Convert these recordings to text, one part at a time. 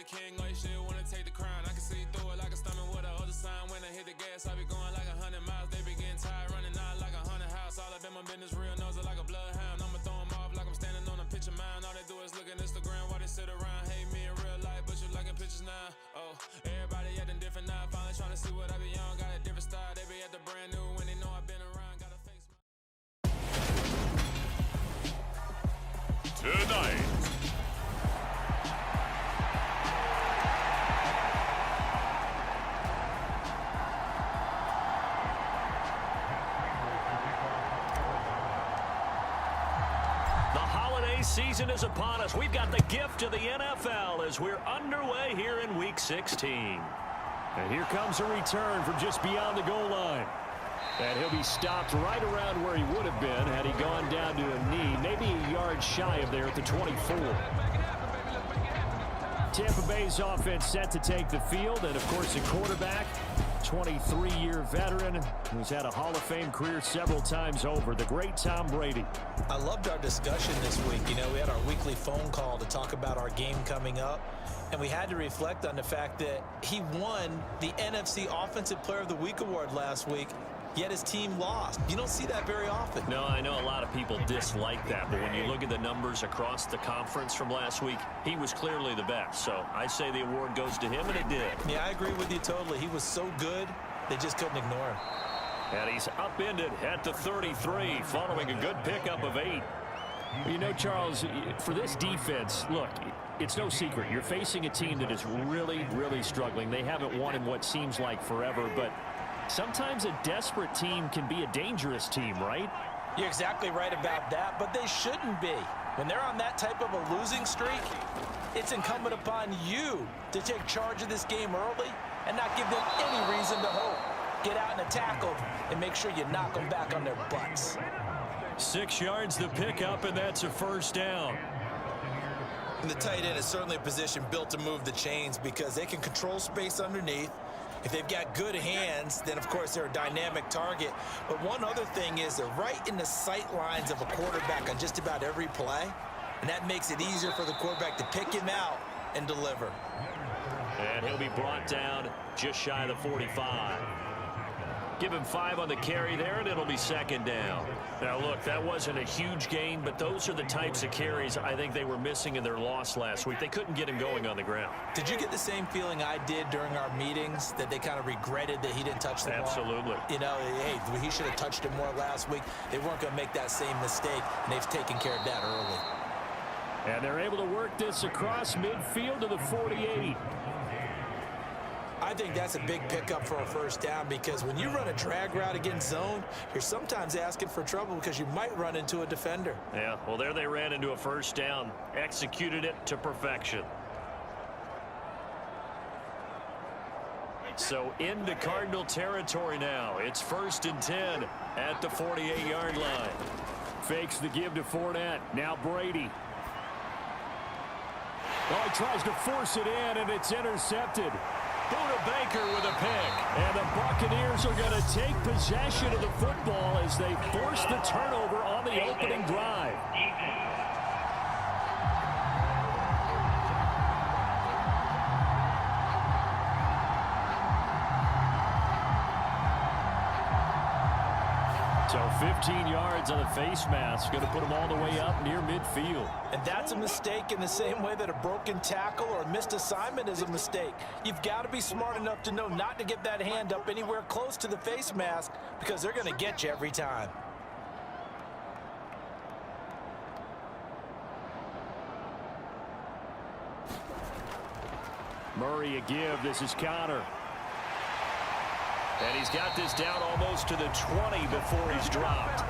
king, like shit, wanna take the crown. I can see through it like a stomach with a other sign. When I hit the gas, I be going like 100 miles. They be getting tired, running out like a haunted house. All up in my business, real nose like a bloodhound. I'ma throw them off like I'm standing on a picture mound. All they do is look at Instagram while they sit around. Hate me in real life, but you liking pictures now. Oh, everybody acting different now. Finally trying to see what I be on. Got a different style, they be at the brand new when they know I've been around. Got a face. Tonight. Season is upon us. We've got the gift of the NFL as we're underway here in Week 16. And here comes a return from just beyond the goal line. And he'll be stopped right around where he would have been had he gone down to a knee, maybe a yard shy of there at the 24. Tampa Bay's offense set to take the field, and, of course, the quarterback, 23-year veteran who's had a Hall of Fame career several times over, the great Tom Brady. I loved our discussion this week. You know, we had our weekly phone call to talk about our game coming up, and we had to reflect on the fact that he won the NFC Offensive Player of the Week award last week, yet his team lost. You don't see that very often. No, I know a lot of people dislike that, but when you look at the numbers across the conference from last week, he was clearly the best. So I say the award goes to him, and it did. Yeah, I agree with you totally. He was so good, they just couldn't ignore him. And he's upended at the 33 following a good pickup of 8. You know, Charles, for this defense, look, it's no secret. You're facing a team that is really, really struggling. They haven't won in what seems like forever, but sometimes a desperate team can be a dangerous team, right? You're exactly right about that, but they shouldn't be. When they're on that type of a losing streak, it's incumbent upon you to take charge of this game early and not give them any reason to hope. Get out and attack them and make sure you knock them back on their butts. 6 yards the pickup, and that's a first down. And the tight end is certainly a position built to move the chains because they can control space underneath. If they've got good hands, then, of course, they're a dynamic target. But one other thing is they're right in the sight lines of a quarterback on just about every play, and that makes it easier for the quarterback to pick him out and deliver. And he'll be brought down just shy of the 45. Give him 5 on the carry there, and it'll be second down. Now, look, that wasn't a huge gain, but those are the types of carries I think they were missing in their loss last week. They couldn't get him going on the ground. Did you get the same feeling I did during our meetings, that they kind of regretted that he didn't touch the ball? Absolutely. You know, hey, he should have touched it more last week. They weren't going to make that same mistake, and they've taken care of that early. And they're able to work this across midfield to the 48. I think that's a big pickup for a first down because when you run a drag route against zone, you're sometimes asking for trouble because you might run into a defender. Yeah, well, there they ran into a first down, executed it to perfection. So into Cardinal territory now. It's 1st and 10 at the 48-yard line. Fakes the give to Fournette. Now Brady. Oh, he tries to force it in, and it's intercepted. Buda Baker with a pick. And the Buccaneers are going to take possession of the football as they force the turnover on the opening drive. So 15 yards on the face mask. Going to put them all the way up near midfield. And that's a mistake in the same way that a broken tackle or a missed assignment is a mistake. You've got to be smart enough to know not to get that hand up anywhere close to the face mask because they're going to get you every time. Murray a give. This is Connor. And he's got this down almost to the 20 before he's dropped.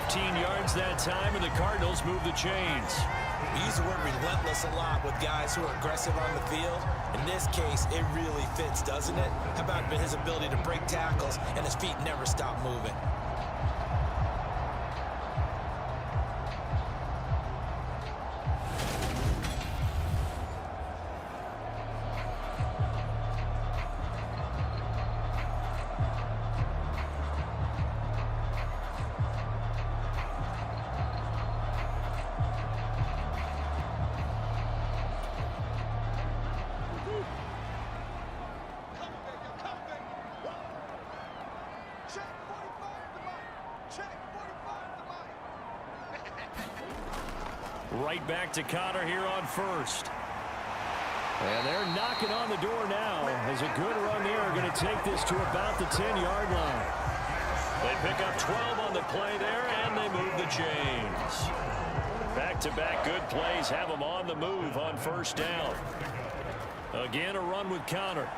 15 yards that time, and the Cardinals move the chains. We use the word relentless a lot with guys who are aggressive on the field. In this case, it really fits, doesn't it? How about his ability to break tackles and his feet never stop moving? Right back to Connor here on first. And they're knocking on the door now as a good run there are going to take this to about the 10-yard line. They pick up 12 on the play there, and they move the chains. Back-to-back good plays have them on the move on first down. Again, a run with Connor.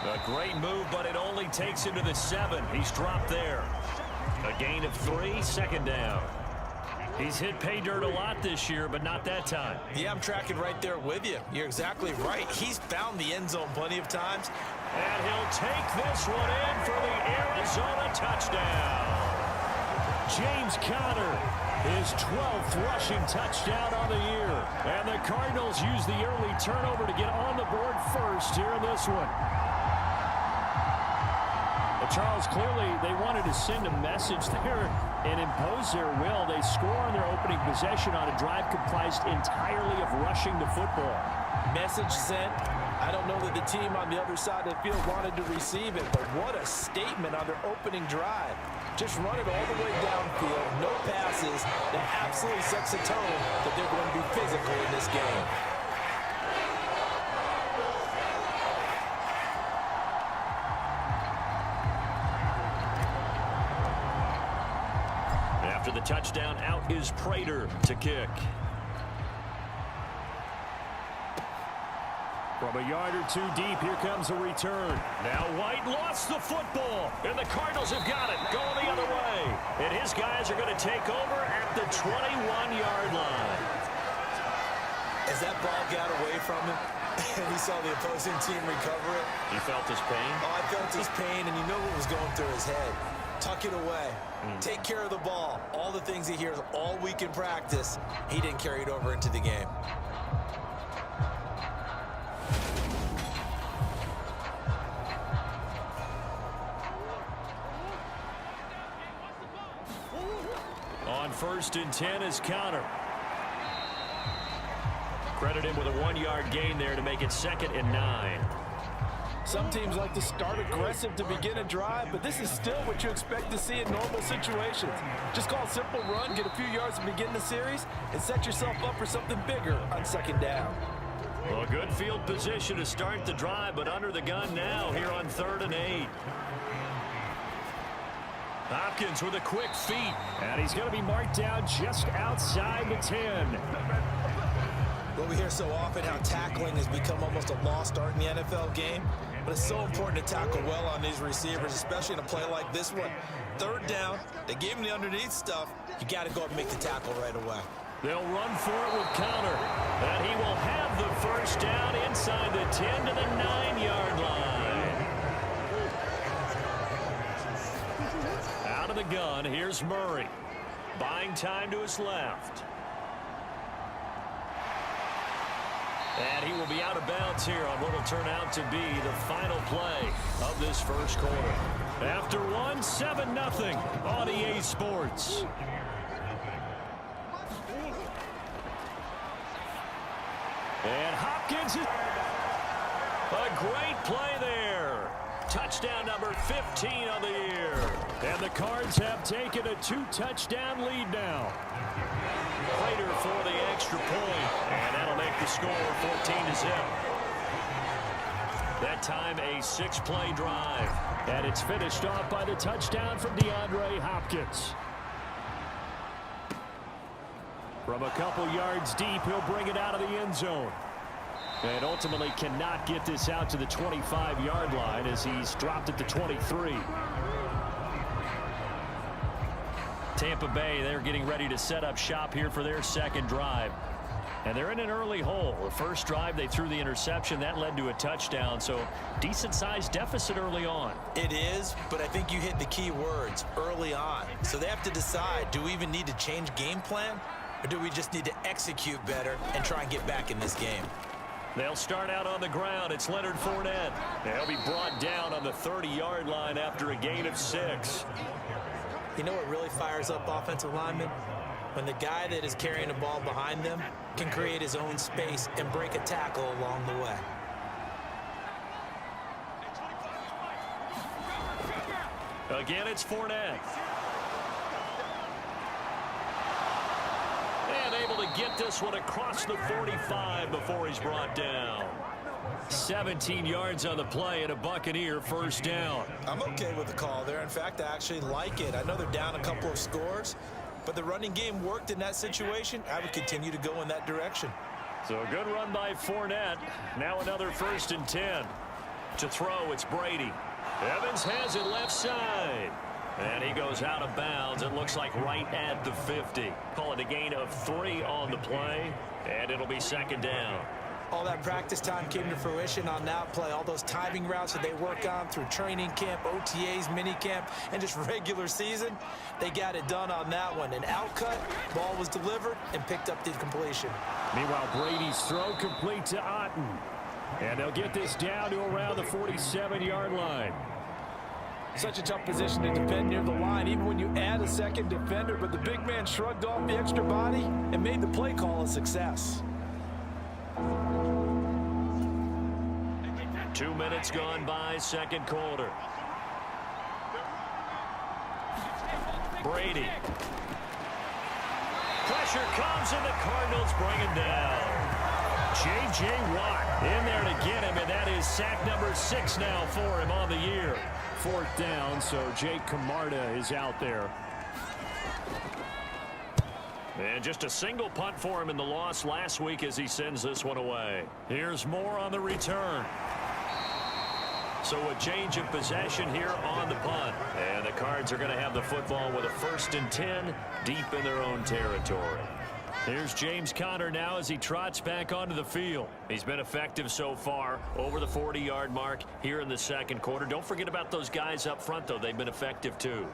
A great move, but it only takes him to the 7. He's dropped there. A gain of 3, second down. He's hit pay dirt a lot this year, but not that time. Yeah, I'm tracking right there with you. You're exactly right. He's found the end zone plenty of times. And he'll take this one in for the Arizona touchdown. James Conner, his 12th rushing touchdown on the year. And the Cardinals use the early turnover to get on the board first here in this one. Charles, clearly they wanted to send a message there and impose their will. They score on their opening possession on a drive comprised entirely of rushing the football. Message sent. I don't know that the team on the other side of the field wanted to receive it, but what a statement on their opening drive. Just run it all the way downfield, no passes. That absolutely sets the tone that they're going to be physical in this game. After the touchdown, out is Prater to kick. From a yard or two deep, here comes a return. Now White lost the football, and the Cardinals have got it, going the other way. And his guys are going to take over at the 21-yard line. As that ball got away from him, and he saw the opposing team recover it. You felt his pain? Oh, I felt his pain, and you know what was going through his head. Tuck it away. Take care of the ball. All the things he hears all week in practice, he didn't carry it over into the game. On first and 10 is Connor. Credit him with a 1-yard gain there to make it 2nd and 9. Some teams like to start aggressive to begin a drive, but this is still what you expect to see in normal situations. Just call a simple run, get a few yards to begin the series, and set yourself up for something bigger on second down. Well, good field position to start the drive, but under the gun now here on 3rd and 8. Hopkins with a quick feet. And he's going to be marked down just outside the 10. Well, we hear so often how tackling has become almost a lost art in the NFL game, but it's so important to tackle well on these receivers, especially in a play like this one. 3rd down, they gave him the underneath stuff. You got to go and make the tackle right away. They'll run for it with Connor, and he will have the first down inside the 10 to the 9-yard line. Out of the gun, here's Murray. Buying time to his left. And he will be out of bounds here on what will turn out to be the final play of this first quarter. After one, 7-0 on EA Sports. And Hopkins, a great play there. Touchdown number 15 on the year. And the Cards have taken a 2-touchdown lead now. Prater for the extra point, and that'll make the score 14-0. That time a 6-play drive. And it's finished off by the touchdown from DeAndre Hopkins. From a couple yards deep, he'll bring it out of the end zone. And ultimately cannot get this out to the 25-yard line as he's dropped at the 23. Tampa Bay, they're getting ready to set up shop here for their second drive. And they're in an early hole. The first drive, they threw the interception. That led to a touchdown, so decent-sized deficit early on. It is, but I think you hit the key words, early on. So they have to decide, do we even need to change game plan, or do we just need to execute better and try and get back in this game? They'll start out on the ground. It's Leonard Fournette. They'll be brought down on the 30-yard line after a gain of 6. You know what really fires up offensive linemen? When the guy that is carrying the ball behind them can create his own space and break a tackle along the way. Again, it's Fournette. And able able to get this one across the 45 before he's brought down. 17 yards on the play and a Buccaneer first down. I'm okay with the call there. In fact, I actually like it. I know they're down a couple of scores, but the running game worked in that situation. I would continue to go in that direction. So a good run by Fournette. Now another 1st and 10. To throw, it's Brady. Evans has it left side. And he goes out of bounds. It looks like right at the 50. Call it a gain of 3 on the play, and it'll be 2nd down. All that practice time came to fruition on that play. All those timing routes that they work on through training camp, OTAs, minicamp, and just regular season, they got it done on that one. An outcut, ball was delivered, and picked up the completion. Meanwhile, Brady's throw complete to Otten. And they'll get this down to around the 47-yard line. Such a tough position to defend near the line, even when you add a second defender, but the big man shrugged off the extra body and made the play call a success. 2 minutes gone by, 2nd quarter. Brady. Pressure comes, and the Cardinals bring him down. J.J. Watt in there to get him, and that is sack number 6 now for him on the year. 4th down, so Jake Camarda is out there. And just a single punt for him in the loss last week as he sends this one away. Here's more on the return. So a change of possession here on the punt. And the Cards are going to have the football with a 1st and 10 deep in their own territory. Here's James Conner now as he trots back onto the field. He's been effective so far over the 40-yard mark here in the 2nd quarter. Don't forget about those guys up front, though. They've been effective, too.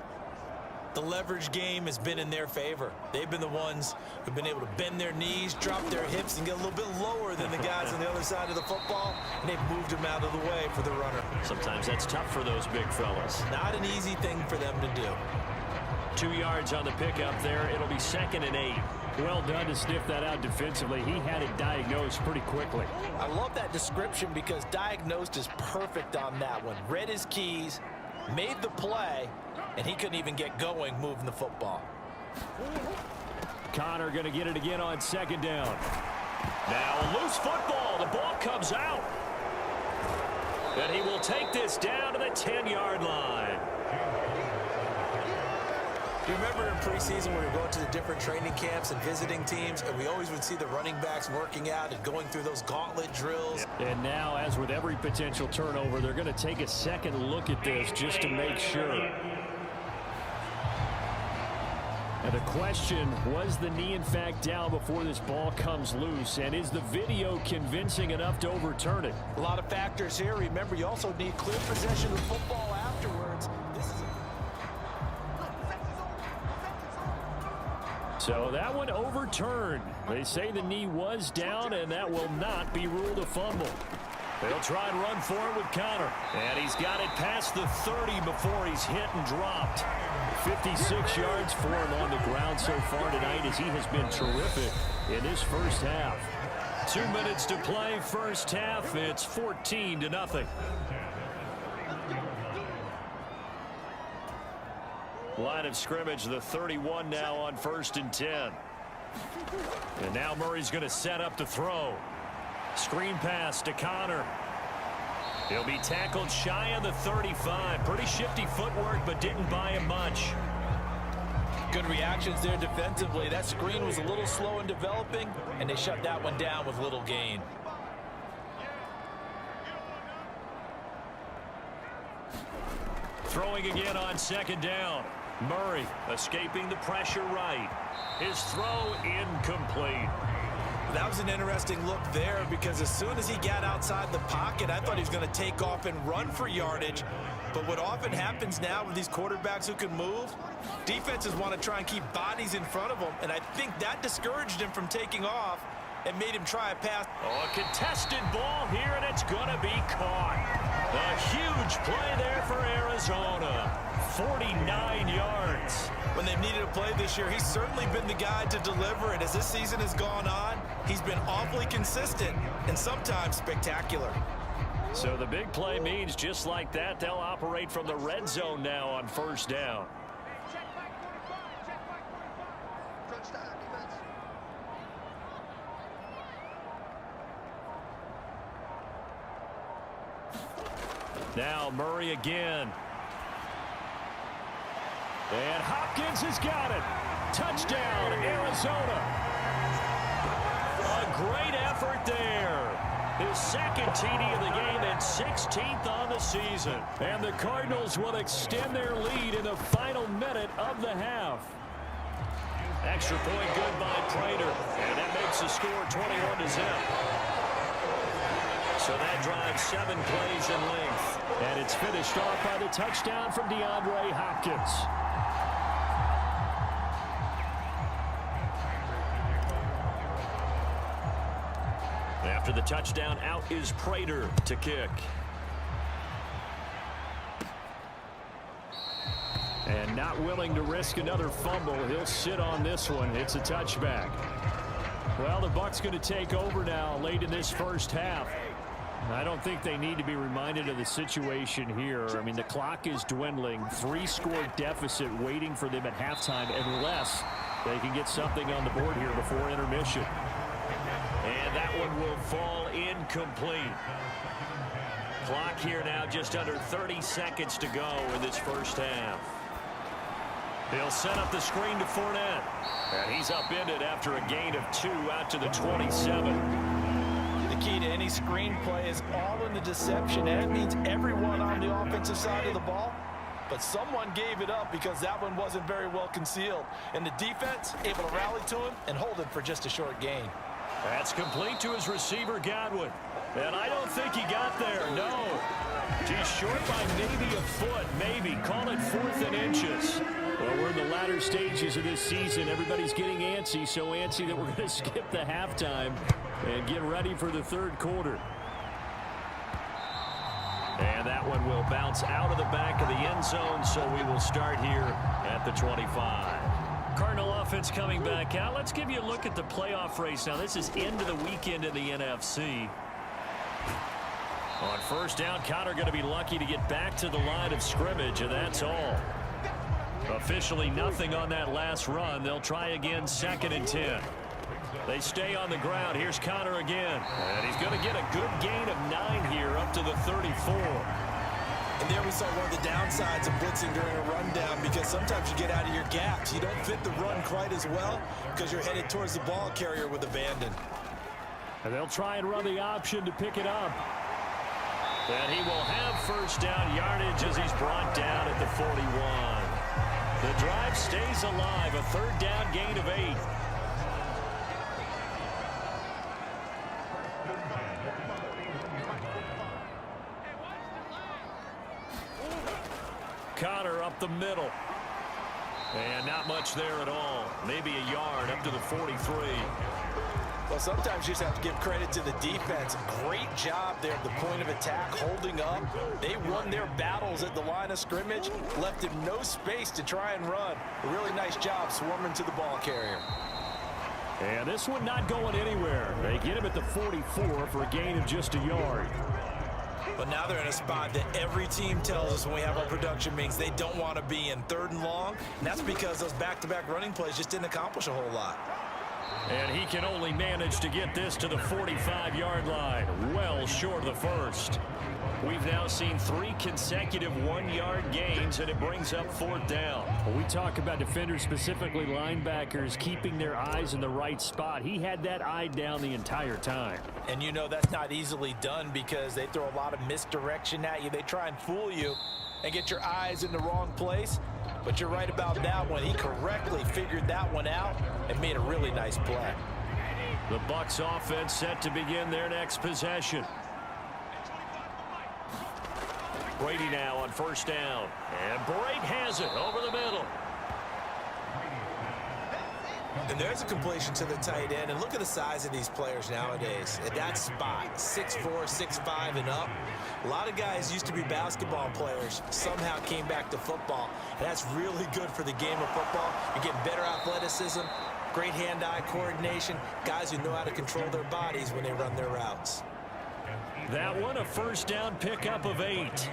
The leverage game has been in their favor. They've been the ones who've been able to bend their knees, drop their hips, and get a little bit lower than the guys on the other side of the football, and they've moved them out of the way for the runner. Sometimes that's tough for those big fellas. Not an easy thing for them to do. 2 yards on the pickup there. It'll be 2nd and 8. Well done to sniff that out defensively. He had it diagnosed pretty quickly. I love that description because diagnosed is perfect on that one. Read his keys, made the play, and he couldn't even get going moving the football. Conner going to get it again on 2nd down. Now a loose football. The ball comes out. And he will take this down to the 10-yard line. Do you remember in preseason when we were going to the different training camps and visiting teams, and we always would see the running backs working out and going through those gauntlet drills? And now, as with every potential turnover, they're going to take a second look at this just to make sure. And the question, was the knee in fact down before this ball comes loose? And is the video convincing enough to overturn it? A lot of factors here. Remember, you also need clear possession of the football afterwards. So that one overturned. They say the knee was down, and that will not be ruled a fumble. They'll try and run for it with Conner. And he's got it past the 30 before he's hit and dropped. 56 yards for him on the ground so far tonight as he has been terrific in his first half. 2 minutes to play, first half. It's 14-0. Line of scrimmage, the 31 now on 1st and 10. And now Murray's going to set up the throw. Screen pass to Conner. He'll be tackled shy of the 35. Pretty shifty footwork, but didn't buy him much. Good reactions there defensively. That screen was a little slow in developing, and they shut that one down with little gain. Throwing again on 2nd down. Murray escaping the pressure right. His throw incomplete. That was an interesting look there because as soon as he got outside the pocket, I thought he was going to take off and run for yardage. But what often happens now with these quarterbacks who can move, defenses want to try and keep bodies in front of them, and I think that discouraged him from taking off and made him try a pass. Oh, a contested ball here, and it's going to be caught. A huge play there for Arizona. 49 yards. When they've needed a play this year, he's certainly been the guy to deliver it. As this season has gone on, he's been awfully consistent and sometimes spectacular. So the big play means just like that, they'll operate from the red zone now on 1st down. Now Murray again. And Hopkins has got it. Touchdown, Arizona. A great effort there. His second TD of the game and 16th on the season. And the Cardinals will extend their lead in the final minute of the half. Extra point good by Prater. And that makes the score 21-0. So that drives 7 plays in length. And it's finished off by the touchdown from DeAndre Hopkins. After the touchdown, out is Prater to kick. And not willing to risk another fumble. He'll sit on this one. It's a touchback. Well, the Bucs going to take over now late in this first half. I don't think they need to be reminded of the situation here. I mean, the clock is dwindling. 3-score deficit waiting for them at halftime unless they can get something on the board here before intermission. And that one will fall incomplete. Clock here now just under 30 seconds to go in this first half. He'll set up the screen to Fournette. And he's upended after a gain of 2 out to the 27. The key to any screenplay is all in the deception, and it means everyone on the offensive side of the ball. But someone gave it up because that one wasn't very well concealed. And the defense able to rally to him and hold it for just a short gain. That's complete to his receiver, Godwin. And I don't think he got there, no. He's short by maybe a foot, maybe. Call it 4th and inches. Well, we're in the latter stages of this season. Everybody's getting antsy, so antsy that we're going to skip the halftime and get ready for the third quarter. And that one will bounce out of the back of the end zone, so we will start here at the 25. Cardinal offense coming back out. Let's give you a look at the playoff race. Now, this is end of the weekend in the NFC. On first down, Connor going to be lucky to get back to the line of scrimmage, and that's all. Officially nothing on that last run. They'll try again 2nd and 10. They stay on the ground. Here's Connor again. And he's going to get a good gain of 9 here up to the 34. And there we saw one of the downsides of blitzing during a rundown, because sometimes you get out of your gaps. You don't fit the run quite as well because you're headed towards the ball carrier with abandon. And they'll try and run the option to pick it up. And he will have first down yardage as he's brought down at the 41. The drive stays alive. A 3rd down gain of 8. Connor up the middle. And not much there at all. Maybe a yard up to the 43. Well, sometimes you just have to give credit to the defense. Great job there at the point of attack, holding up. They won their battles at the line of scrimmage, left him no space to try and run. A really nice job swarming to the ball carrier. And this one not going anywhere. They get him at the 44 for a gain of just a yard. But now they're in a spot that every team tells us when we have our production meetings they don't want to be in, 3rd and long. And that's because those back-to-back running plays just didn't accomplish a whole lot. And he can only manage to get this to the 45-yard line, well short of the first. We've now seen 3 consecutive 1-yard gains, and it brings up 4th down. When we talk about defenders, specifically linebackers, keeping their eyes in the right spot, he had that eye down the entire time. And you know that's not easily done because they throw a lot of misdirection at you. They try and fool you and get your eyes in the wrong place. But you're right about that one. He correctly figured that one out and made a really nice play. The Bucs offense set to begin their next possession. Brady now on first down. And Brady has it over the middle. And there's a completion to the tight end. And look at the size of these players nowadays. At that spot, 6'4", 6'5", and up. A lot of guys used to be basketball players, somehow came back to football. And that's really good for the game of football. You're getting better athleticism, great hand-eye coordination, guys who know how to control their bodies when they run their routes. That one, a first down pickup of 8.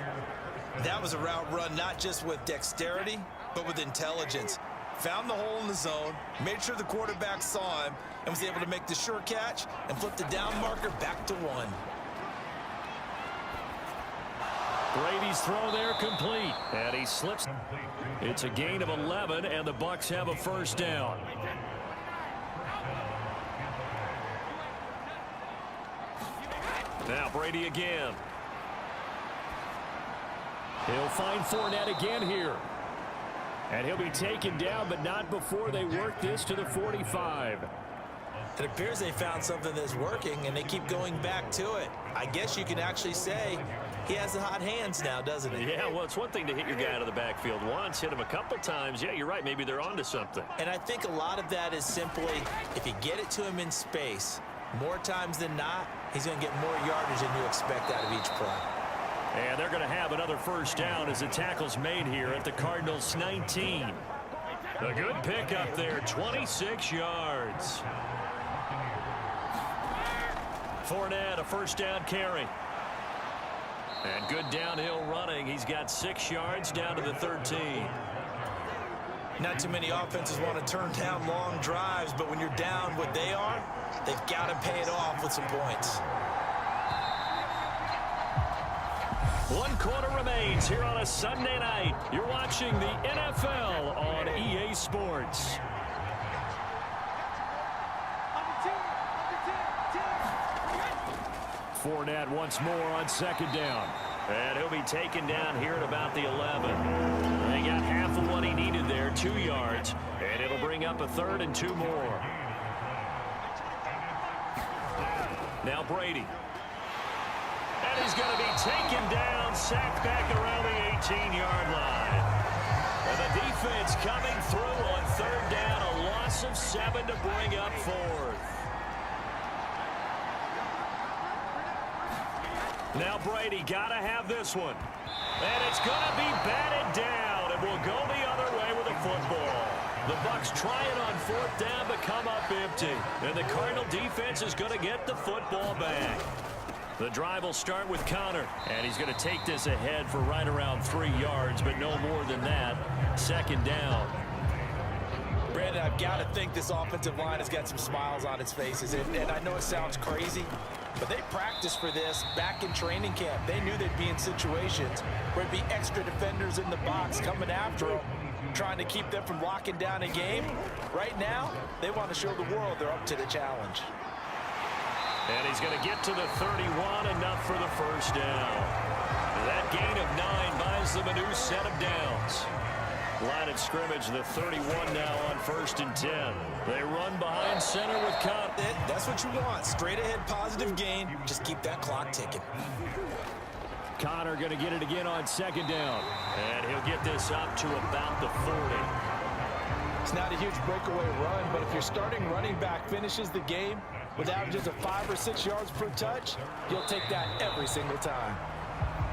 That was a route run not just with dexterity, but with intelligence. Found the hole in the zone, made sure the quarterback saw him, and was able to make the sure catch and flip the down marker back to 1. Brady's throw there complete. And he slips. It's a gain of 11, and the Bucs have a first down. Now Brady again. He'll find Fournette again here. And he'll be taken down, but not before they work this to the 45. It appears they found something that's working, and they keep going back to it. I guess you can actually say he has the hot hands now, doesn't he? Yeah, well, it's one thing to hit your guy out of the backfield once, hit him a couple times. Yeah, you're right. Maybe they're onto something. And I think a lot of that is simply if you get it to him in space, more times than not, he's going to get more yardage than you expect out of each play. And they're going to have another first down as the tackle's made here at the Cardinals' 19. A good pickup there, 26 yards. Fournette, a first down carry. And good downhill running. He's got 6 yards down to the 13. Not too many offenses want to turn down long drives, but when you're down what they are, they've got to pay it off with some points. 1 quarter remains here on a Sunday night. You're watching the NFL on EA Sports. Fournette once more on second down. And he'll be taken down here at about the 11. They got half of what he needed there, 2 yards. And it'll bring up a 3rd and 2 more. Now Brady. And he's going to be taken down, sacked back around the 18-yard line. And the defense coming through on 3rd down, a loss of 7 to bring up 4th. Now Brady got to have this one. And it's going to be batted down, and will go the other way with the football. The Bucs trying on 4th down but come up empty. And the Cardinal defense is going to get the football back. The drive will start with Connor, and he's going to take this ahead for right around 3 yards, but no more than that. 2nd down. Brandon, I've got to think this offensive line has got some smiles on its faces, and I know it sounds crazy, but they practiced for this back in training camp. They knew they'd be in situations where it'd be extra defenders in the box coming after them, trying to keep them from locking down a game. Right now, they want to show the world they're up to the challenge. And he's going to get to the 31, enough for the first down. That gain of 9 buys them a new set of downs. Line of scrimmage, the 31 now on 1st and 10. They run behind center with Connor. That's what you want. Straight ahead positive gain. Just keep that clock ticking. Connor going to get it again on 2nd down. And he'll get this up to about the 40. It's not a huge breakaway run, but if your starting running back finishes the game with averages of 5 or 6 yards per touch, you'll take that every single time.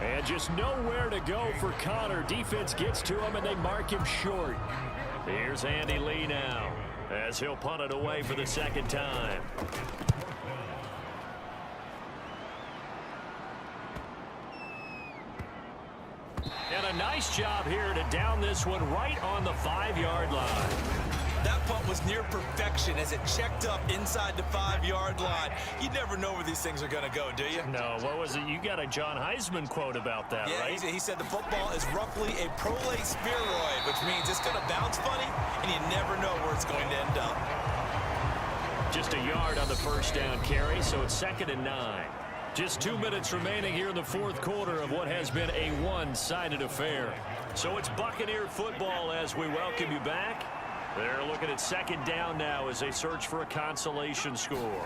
And just nowhere to go for Connor. Defense gets to him, and they mark him short. Here's Andy Lee now, as he'll punt it away for the 2nd time. And a nice job here to down this one right on the 5-yard line. That punt was near perfection as it checked up inside the 5-yard line. You never know where these things are going to go, do you? No, what was it? You got a John Heisman quote about that, right? Yeah, he said the football is roughly a prolate spheroid, which means it's going to bounce funny, and you never know where it's going to end up. Just a yard on the first down carry, so it's 2nd and 9. Just 2 minutes remaining here in the 4th quarter of what has been a one-sided affair. So it's Buccaneer football as we welcome you back. They're looking at 2nd down now as they search for a consolation score.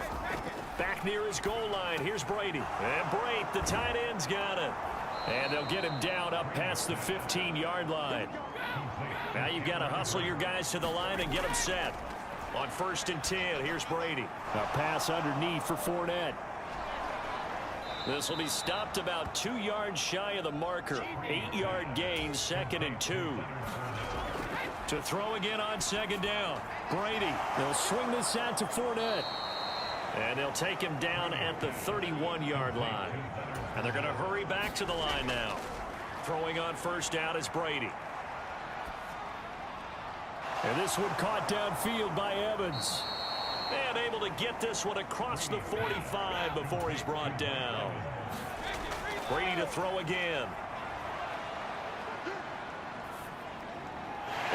Back near his goal line, here's Brady. And Brate, the tight end's got it. And they'll get him down up past the 15-yard line. Now you've got to hustle your guys to the line and get them set. On 1st and 10, here's Brady. A pass underneath for Fournette. This will be stopped about 2 yards shy of the marker. 8-yard gain, 2nd and 2. To throw again on 2nd down. Brady. They'll swing this out to Fournette. And they'll take him down at the 31-yard line. And they're going to hurry back to the line now. Throwing on 1st down is Brady. And this one caught downfield by Evans. And able to get this one across the 45 before he's brought down. Brady to throw again.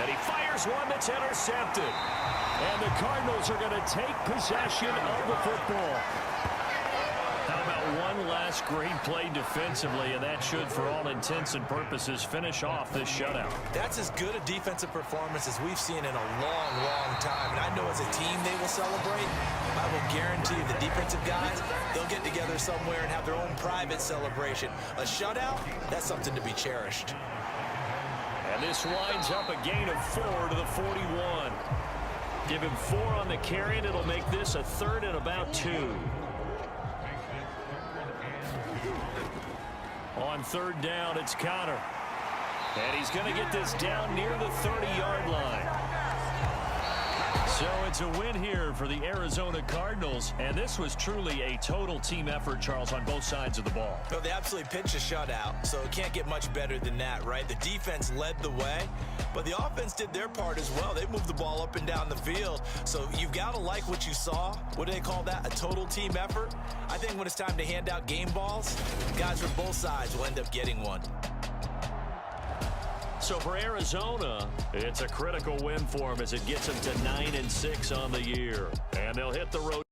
And he fires one that's intercepted. And the Cardinals are going to take possession of the football. How about one last great play defensively, and that should, for all intents and purposes, finish off this shutout. That's as good a defensive performance as we've seen in a long, long time. And I know as a team they will celebrate. I will guarantee you the defensive guys, they'll get together somewhere and have their own private celebration. A shutout, that's something to be cherished. And this winds up a gain of 4 to the 41. Give him 4 on the carry, and it'll make this a 3rd and about 2. On 3rd down, it's Connor. And he's going to get this down near the 30-yard line. So it's a win here for the Arizona Cardinals. And this was truly a total team effort, Charles, on both sides of the ball. Well, they absolutely pitched a shutout, so it can't get much better than that, right? The defense led the way, but the offense did their part as well. They moved the ball up and down the field. So you've got to like what you saw. What do they call that? A total team effort? I think when it's time to hand out game balls, guys from both sides will end up getting one. So for Arizona, it's a critical win for them as it gets them to 9-6 on the year. And they'll hit the road.